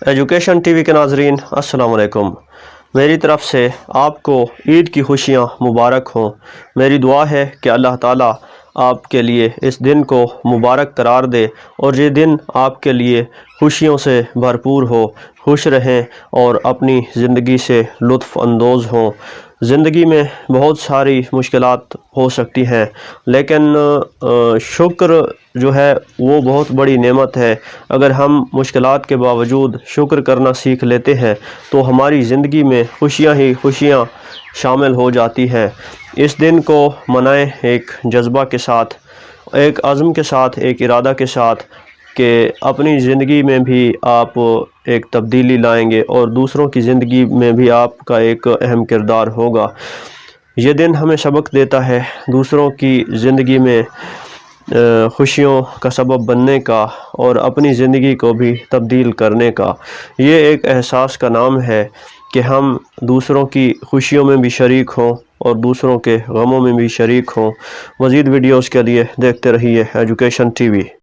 Education TV के नाजरीन अस्सलाम वालेकुम। मेरी तरफ़ से आपको ईद की खुशियाँ मुबारक हों। मेरी दुआ है कि अल्लाह ताला आपके लिए इस दिन को मुबारक करार दे और ये दिन आपके लिए खुशियों से भरपूर हो, खुश रहें और अपनी ज़िंदगी से लुत्फ़ अंदोज़ हों। ज़िंदगी में बहुत सारी मुश्किलात हो सकती हैं, लेकिन शुक्र जो है वो बहुत बड़ी नेमत है। अगर हम मुश्किलात के बावजूद शुक्र करना सीख लेते हैं तो हमारी ज़िंदगी में खुशियाँ ही खुशियाँ शामिल हो जाती हैं। इस दिन को मनाएं एक जज्बा के साथ, एक अज़्म के साथ, एक इरादा के साथ कि अपनी ज़िंदगी में भी आप एक तब्दीली लाएंगे और दूसरों की ज़िंदगी में भी आपका एक अहम किरदार होगा। ये दिन हमें सबक देता है दूसरों की ज़िंदगी में खुशियों का सबब बनने का और अपनी ज़िंदगी को भी तब्दील करने का। ये एक एहसास का नाम है कि हम दूसरों की खुशियों में भी शरीक हों और दूसरों के गमों में भी शरीक हों। मज़ीद वीडियोज़ के लिए देखते रहिए एजुकेशन टीवी।